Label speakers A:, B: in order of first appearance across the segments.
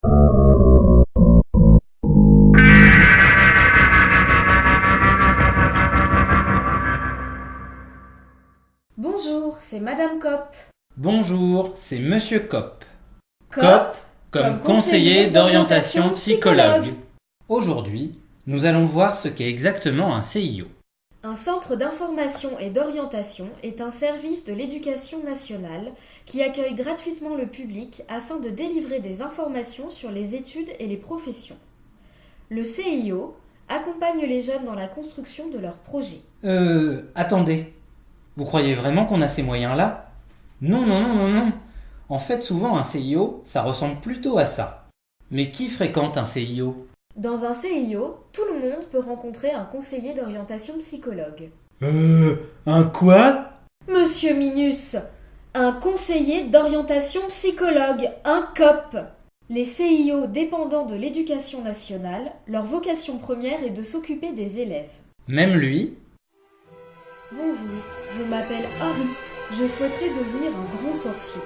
A: Bonjour, c'est Madame Kopp.
B: Bonjour, c'est Monsieur Kopp.
A: Kopp,
B: comme conseiller d'orientation psychologue. Aujourd'hui, nous allons voir ce qu'est exactement un CIO.
A: Un centre d'information et d'orientation est un service de l'éducation nationale qui accueille gratuitement le public afin de délivrer des informations sur les études et les professions. Le CIO accompagne les jeunes dans la construction de leurs projets.
B: Attendez. Vous croyez vraiment qu'on a ces moyens-là ? Non. En fait, souvent, un CIO, ça ressemble plutôt à ça. Mais qui fréquente un CIO ?
A: Dans un CIO, tout le monde peut rencontrer un conseiller d'orientation psychologue.
C: Un quoi ?
A: Monsieur Minus, un conseiller d'orientation psychologue, un COP. Les CIO dépendants de l'éducation nationale, leur vocation première est de s'occuper des élèves.
B: Même lui ?
A: Bonjour, je m'appelle Harry. Je souhaiterais devenir un grand sorcier.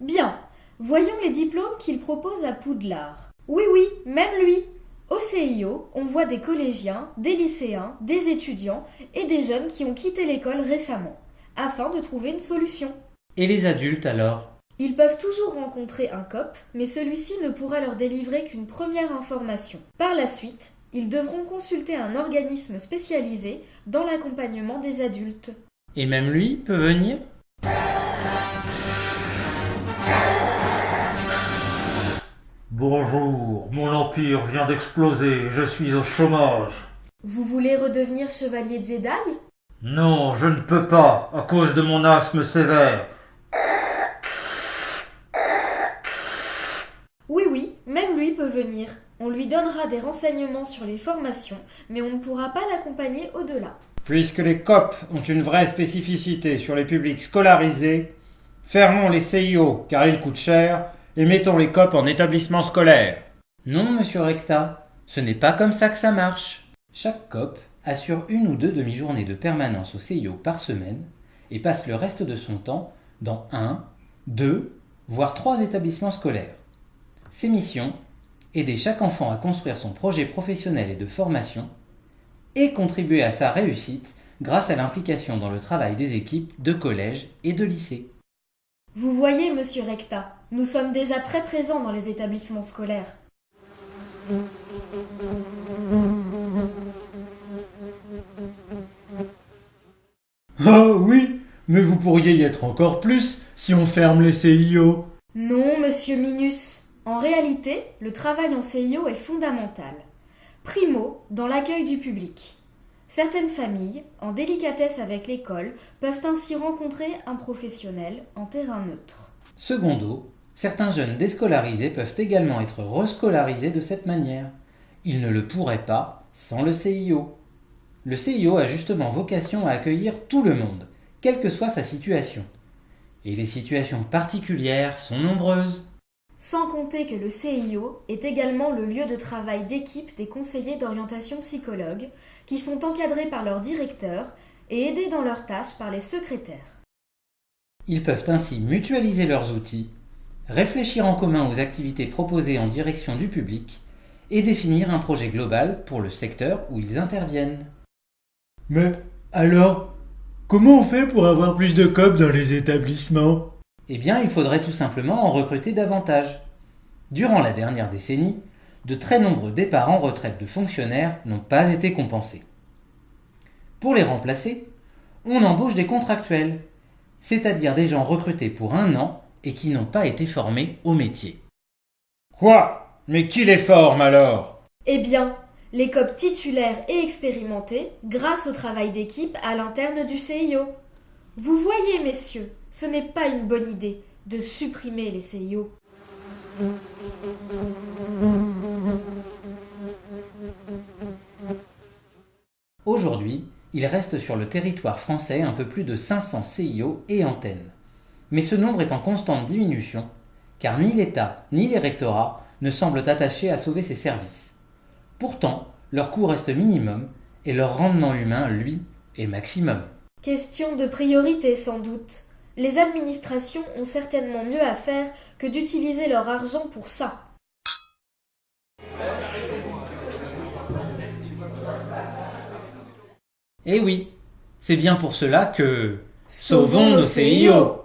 A: Bien, voyons les diplômes qu'il propose à Poudlard. Oui, même lui. Au CIO, on voit des collégiens, des lycéens, des étudiants et des jeunes qui ont quitté l'école récemment, afin de trouver une solution.
B: Et les adultes alors ?
A: Ils peuvent toujours rencontrer un COP, mais celui-ci ne pourra leur délivrer qu'une première information. Par la suite, ils devront consulter un organisme spécialisé dans l'accompagnement des adultes.
B: Et même lui peut venir ?
C: Bonjour, mon empire vient d'exploser, je suis au chômage.
A: Vous voulez redevenir chevalier Jedi ?
C: Non, je ne peux pas, à cause de mon asthme sévère.
A: Oui, même lui peut venir. On lui donnera des renseignements sur les formations, mais on ne pourra pas l'accompagner au-delà.
D: Puisque les COP ont une vraie spécificité sur les publics scolarisés, fermons les CIO car ils coûtent cher et mettons les COP en établissement scolaire.
B: Non, monsieur Recta, ce n'est pas comme ça que ça marche. Chaque COP assure 1 ou 2 demi-journées de permanence au CIO par semaine et passe le reste de son temps dans 1, 2, voire 3 établissements scolaires. Ses missions : aider chaque enfant à construire son projet professionnel et de formation et contribuer à sa réussite grâce à l'implication dans le travail des équipes de collège et de lycée.
A: Vous voyez, monsieur Recta, nous sommes déjà très présents dans les établissements scolaires.
C: Oh oui, mais vous pourriez y être encore plus si on ferme les CIO.
A: Non, monsieur Minus. En réalité, le travail en CIO est fondamental. Primo, dans l'accueil du public. Certaines familles, en délicatesse avec l'école, peuvent ainsi rencontrer un professionnel en terrain neutre.
B: Secondo, certains jeunes déscolarisés peuvent également être rescolarisés de cette manière. Ils ne le pourraient pas sans le CIO. Le CIO a justement vocation à accueillir tout le monde, quelle que soit sa situation. Et les situations particulières sont nombreuses.
A: Sans compter que le CIO est également le lieu de travail d'équipe des conseillers d'orientation psychologue, qui sont encadrés par leur directeur et aidés dans leurs tâches par les secrétaires.
B: Ils peuvent ainsi mutualiser leurs outils, réfléchir en commun aux activités proposées en direction du public et définir un projet global pour le secteur où ils interviennent.
C: Mais alors, comment on fait pour avoir plus de COP dans les établissements ?
B: Eh bien, il faudrait tout simplement en recruter davantage. Durant la dernière décennie, de très nombreux départs en retraite de fonctionnaires n'ont pas été compensés. Pour les remplacer, on embauche des contractuels, c'est-à-dire des gens recrutés pour 1 an et qui n'ont pas été formés au métier.
D: Quoi ? Mais qui les forme alors ?
A: Eh bien, les COP titulaires et expérimentés grâce au travail d'équipe à l'interne du CIO. Vous voyez, messieurs, ce n'est pas une bonne idée de supprimer les CIO.
B: Aujourd'hui, il reste sur le territoire français un peu plus de 500 CIO et antennes. Mais ce nombre est en constante diminution, car ni l'État ni les rectorats ne semblent attachés à sauver ces services. Pourtant, leur coût reste minimum et leur rendement humain, lui, est maximum.
A: Question de priorité sans doute. Les administrations ont certainement mieux à faire que d'utiliser leur argent pour ça.
B: Eh oui, c'est bien pour cela que...
A: Sauvons nos CIO.